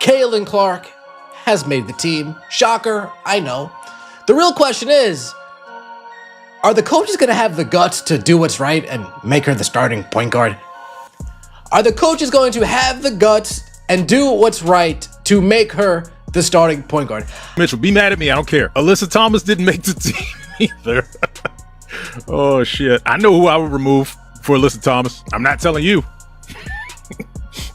Caitlin Clark has made the team. Shocker, I know. The real question is, are the coaches going to have the guts to do what's right and make her the starting point guard? Are the coaches going to have the guts and do what's right to make her the starting point guard? Mitchell, be mad at me. I don't care. Alyssa Thomas didn't make the team either. Oh, shit. I know who I would remove for Alyssa Thomas. I'm not telling you.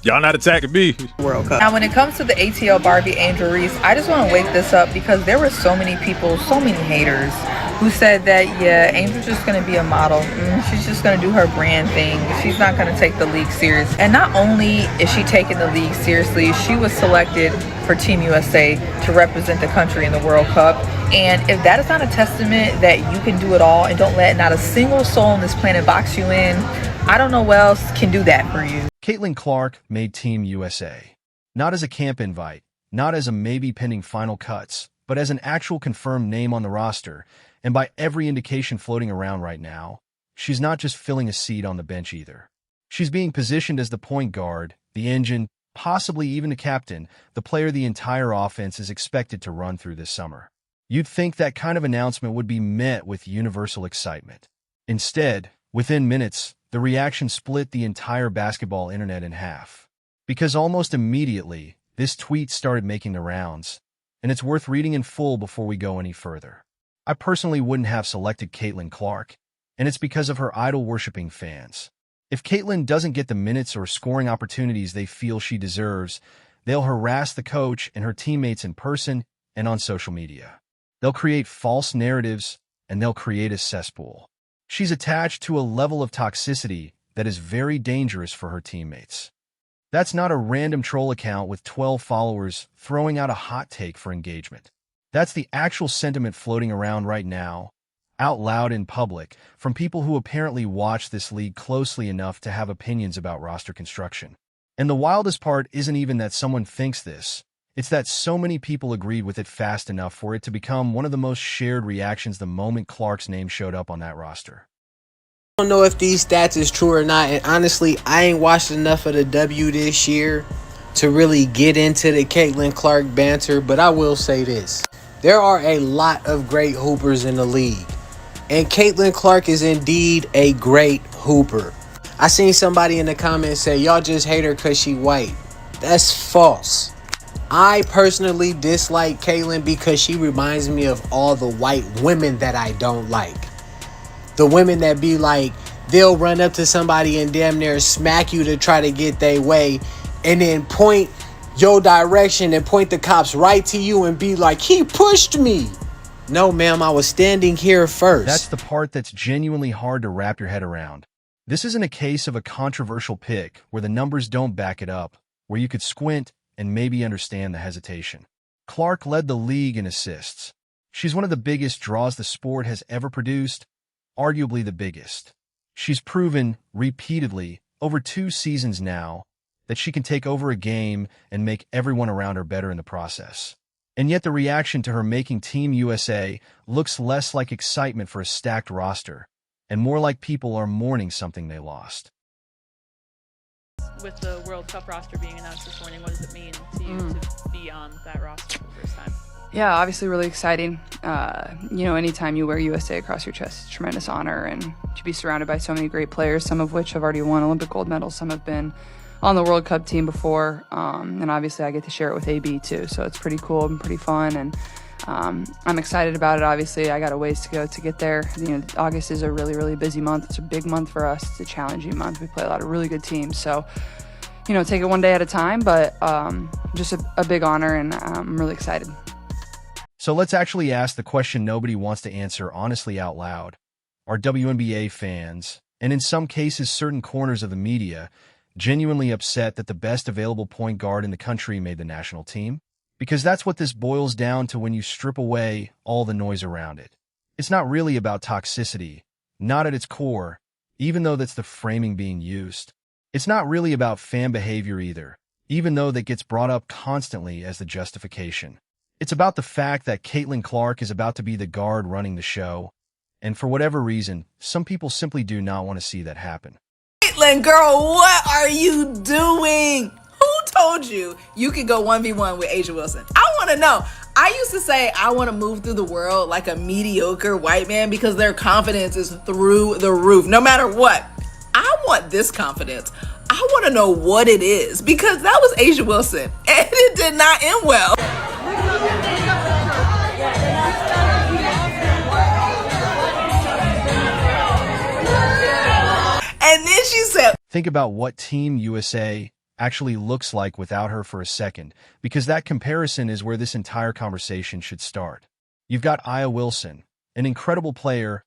Y'all not attacking me. World Cup. Now, when it comes to the ATL Barbie Angel Reese, I just want to wake this up because there were so many people, so many haters who said that, yeah, Angel's just going to be a model. She's just going to do her brand thing. She's not going to take the league serious. And not only is she taking the league seriously, she was selected for Team USA to represent the country in the World Cup. And if that is not a testament that you can do it all and don't let not a single soul on this planet box you in, I don't know what else can do that for you. Caitlin Clark made Team USA. Not as a camp invite, not as a maybe pending final cuts, but as an actual confirmed name on the roster. And by every indication floating around right now, she's not just filling a seat on the bench either. She's being positioned as the point guard, the engine, possibly even the captain, the player the entire offense is expected to run through this summer. You'd think that kind of announcement would be met with universal excitement. Instead, within minutes, the reaction split the entire basketball internet in half. Because almost immediately, this tweet started making the rounds, and it's worth reading in full before we go any further. I personally wouldn't have selected Caitlin Clark, and it's because of her idol-worshipping fans. If Caitlin doesn't get the minutes or scoring opportunities they feel she deserves, they'll harass the coach and her teammates in person and on social media. They'll create false narratives, and they'll create a cesspool. She's attached to a level of toxicity that is very dangerous for her teammates. That's not a random troll account with 12 followers throwing out a hot take for engagement. That's the actual sentiment floating around right now, out loud in public, from people who apparently watch this league closely enough to have opinions about roster construction. And the wildest part isn't even that someone thinks this. It's that so many people agreed with it fast enough for it to become one of the most shared reactions the moment Clark's name showed up on that roster. I don't know if these stats is true or not, and honestly, I ain't watched enough of the W this year to really get into the Caitlin Clark banter, but I will say this. There are a lot of great hoopers in the league, and Caitlin Clark is indeed a great hooper. I seen somebody in the comments say, y'all just hate her because she white. That's false. I personally dislike Caitlin because she reminds me of all the white women that I don't like. The women that be like, they'll run up to somebody and damn near smack you to try to get their way, and then point your direction and point the cops right to you and be like, he pushed me. No, ma'am, I was standing here first. That's the part that's genuinely hard to wrap your head around. This isn't a case of a controversial pick where the numbers don't back it up, where you could squint and maybe understand the hesitation. Clark led the league in assists. She's one of the biggest draws the sport has ever produced, arguably the biggest. She's proven repeatedly over 2 seasons now that she can take over a game and make everyone around her better in the process. And yet the reaction to her making Team USA looks less like excitement for a stacked roster and more like people are mourning something they lost. With the World Cup roster being announced this morning, what does it mean to you to be on that roster for the first time? Yeah, obviously really exciting. Anytime you wear USA across your chest, it's a tremendous honor, and to be surrounded by so many great players, some of which have already won Olympic gold medals, some have been on the World Cup team before, and obviously I get to share it with AB too, so it's pretty cool and pretty fun, and I'm excited about it. Obviously, I got a ways to go to get there. August is a really, really busy month. It's a big month for us. It's a challenging month. We play a lot of really good teams, so take it one day at a time, but just a big honor, and I'm really excited. So let's actually ask the question nobody wants to answer honestly out loud. Are WNBA fans, and in some cases certain corners of the media, genuinely upset that the best available point guard in the country made the national team? Because that's what this boils down to when you strip away all the noise around it. It's not really about toxicity, not at its core, even though that's the framing being used. It's not really about fan behavior either, even though that gets brought up constantly as the justification. It's about the fact that Caitlin Clark is about to be the guard running the show, and for whatever reason, some people simply do not want to see that happen. Caitlin, girl, what are you doing? Who told you you could go 1v1 with A'ja Wilson? I want to know. I used to say I want to move through the world like a mediocre white man because their confidence is through the roof, no matter what. I want this confidence. I want to know what it is because that was A'ja Wilson and it did not end well. And then she said, Think about what Team USA actually looks like without her for a second, because that comparison is where this entire conversation should start. You've got A'ja Wilson, an incredible player,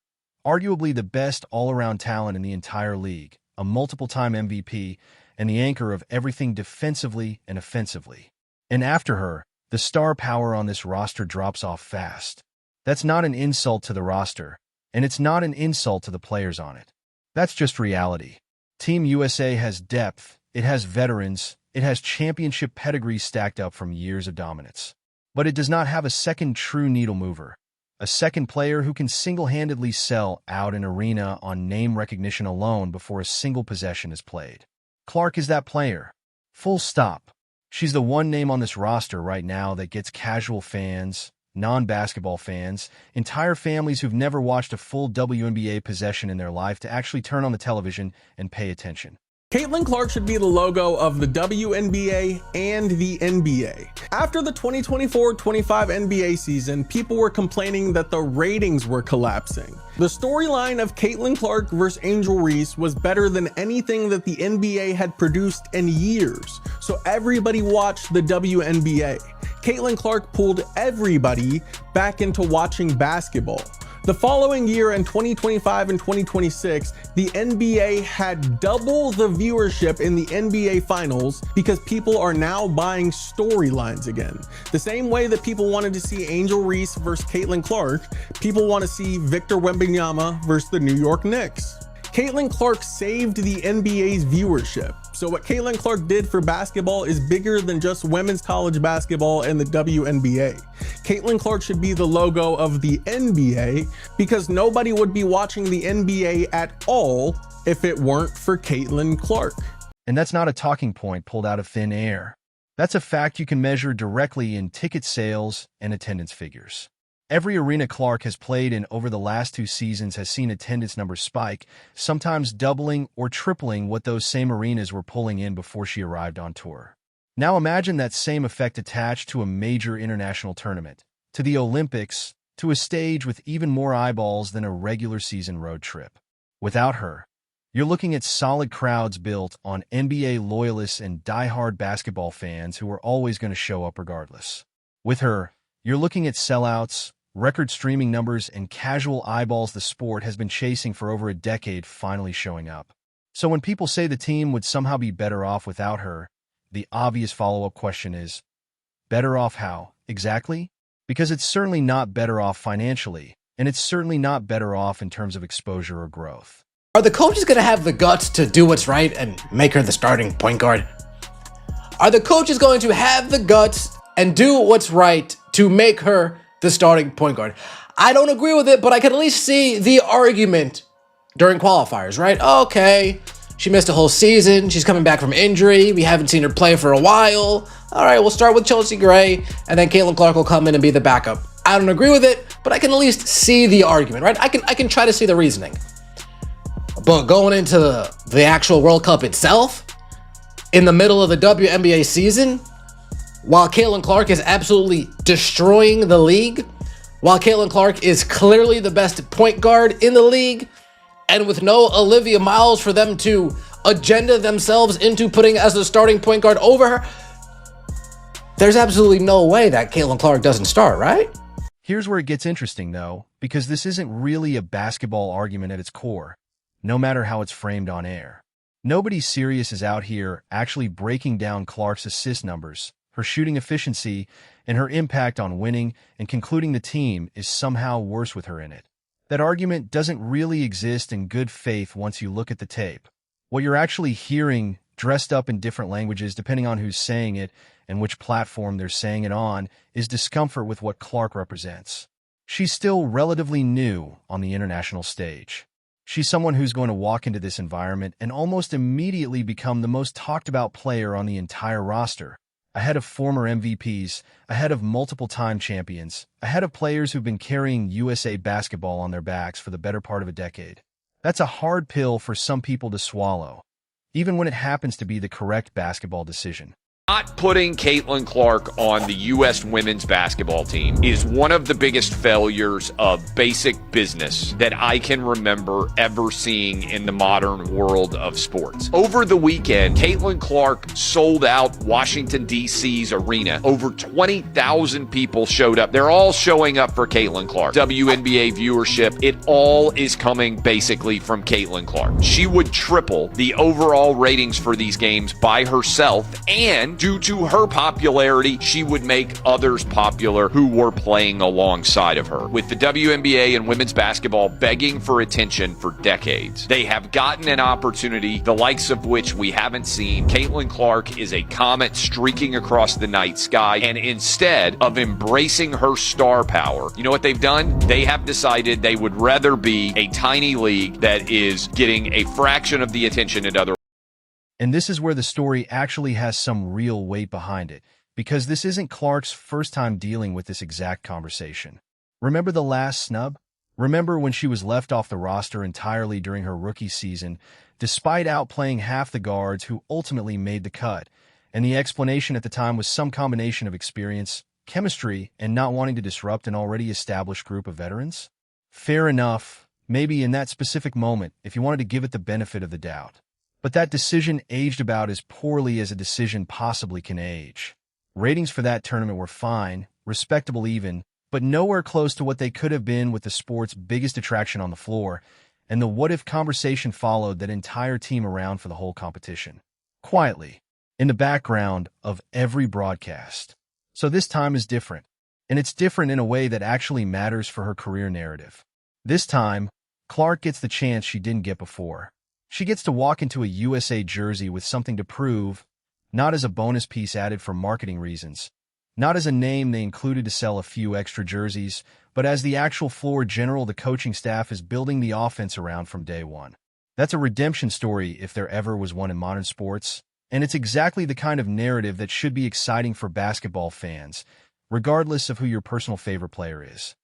arguably the best all-around talent in the entire league, a multiple-time MVP, and the anchor of everything defensively and offensively. And after her, the star power on this roster drops off fast. That's not an insult to the roster, and it's not an insult to the players on it. That's just reality. Team USA has depth, it has veterans, it has championship pedigree stacked up from years of dominance. But it does not have a second true needle mover, a second player who can single-handedly sell out an arena on name recognition alone before a single possession is played. Clark is that player. Full stop. She's the one name on this roster right now that gets casual fans, non-basketball fans, entire families who've never watched a full WNBA possession in their life to actually turn on the television and pay attention. Caitlin Clark should be the logo of the WNBA and the NBA. After the 2024-25 NBA season, people were complaining that the ratings were collapsing. The storyline of Caitlin Clark versus Angel Reese was better than anything that the NBA had produced in years, so everybody watched the WNBA. Caitlin Clark pulled everybody back into watching basketball. The following year in 2025 and 2026, the NBA had double the viewership in the NBA Finals because people are now buying storylines again. The same way that people wanted to see Angel Reese versus Caitlin Clark, people want to see Victor Wembanyama versus the New York Knicks. Caitlin Clark saved the NBA's viewership. So what Caitlin Clark did for basketball is bigger than just women's college basketball and the WNBA. Caitlin Clark should be the logo of the NBA because nobody would be watching the NBA at all if it weren't for Caitlin Clark. And that's not a talking point pulled out of thin air. That's a fact you can measure directly in ticket sales and attendance figures. Every arena Clark has played in over the last 2 seasons has seen attendance numbers spike, sometimes doubling or tripling what those same arenas were pulling in before she arrived on tour. Now imagine that same effect attached to a major international tournament, to the Olympics, to a stage with even more eyeballs than a regular season road trip. Without her, you're looking at solid crowds built on NBA loyalists and die-hard basketball fans who are always going to show up regardless. With her, you're looking at sellouts, record streaming numbers, and casual eyeballs the sport has been chasing for over a decade finally showing up. So when people say the team would somehow be better off without her, the obvious follow-up question is, better off how, exactly? Because it's certainly not better off financially, and it's certainly not better off in terms of exposure or growth. Are the coaches going to have the guts to do what's right and make her the starting point guard? Are the coaches going to have the guts and do what's right to make her the starting point guard? I don't agree with it, but I can at least see the argument during qualifiers, right? Okay, she missed a whole season. She's coming back from injury. We haven't seen her play for a while. All right, we'll start with Chelsea Gray, and then Caitlin Clark will come in and be the backup. I don't agree with it, but I can at least see the argument, right? I can try to see the reasoning. But going into the actual World Cup itself, in the middle of the WNBA season, while Caitlin Clark is absolutely destroying the league, while Caitlin Clark is clearly the best point guard in the league, and with no Olivia Miles for them to agenda themselves into putting as the starting point guard over her, there's absolutely no way that Caitlin Clark doesn't start, right? Here's where it gets interesting, though, because this isn't really a basketball argument at its core, no matter how it's framed on air. Nobody serious is out here actually breaking down Clark's assist numbers, her shooting efficiency, and her impact on winning and concluding the team is somehow worse with her in it. That argument doesn't really exist in good faith once you look at the tape. What you're actually hearing, dressed up in different languages depending on who's saying it and which platform they're saying it on, is discomfort with what Clark represents. She's still relatively new on the international stage. She's someone who's going to walk into this environment and almost immediately become the most talked about player on the entire roster, ahead of former MVPs, ahead of multiple-time champions, ahead of players who've been carrying USA basketball on their backs for the better part of a decade. That's a hard pill for some people to swallow, even when it happens to be the correct basketball decision. Not putting Caitlin Clark on the U.S. women's basketball team is one of the biggest failures of basic business that I can remember ever seeing in the modern world of sports. Over the weekend, Caitlin Clark sold out Washington, D.C.'s arena. Over 20,000 people showed up. They're all showing up for Caitlin Clark. WNBA viewership, it all is coming basically from Caitlin Clark. She would triple the overall ratings for these games by herself, and due to her popularity, she would make others popular who were playing alongside of her. With the WNBA and women's basketball begging for attention for decades, they have gotten an opportunity, the likes of which we haven't seen. Caitlin Clark is a comet streaking across the night sky, and instead of embracing her star power, you know what they've done? They have decided they would rather be a tiny league that is getting a fraction of the attention at other. And this is where the story actually has some real weight behind it, because this isn't Clark's first time dealing with this exact conversation. Remember the last snub? Remember when she was left off the roster entirely during her rookie season, despite outplaying half the guards who ultimately made the cut, and the explanation at the time was some combination of experience, chemistry, and not wanting to disrupt an already established group of veterans? Fair enough, maybe in that specific moment, if you wanted to give it the benefit of the doubt. But that decision aged about as poorly as a decision possibly can age. Ratings for that tournament were fine, respectable even, but nowhere close to what they could have been with the sport's biggest attraction on the floor, and the what-if conversation followed that entire team around for the whole competition. Quietly, in the background of every broadcast. So this time is different, and it's different in a way that actually matters for her career narrative. This time, Clark gets the chance she didn't get before. She gets to walk into a USA jersey with something to prove, not as a bonus piece added for marketing reasons, not as a name they included to sell a few extra jerseys, but as the actual floor general the coaching staff is building the offense around from day one. That's a redemption story if there ever was one in modern sports, and it's exactly the kind of narrative that should be exciting for basketball fans, regardless of who your personal favorite player is.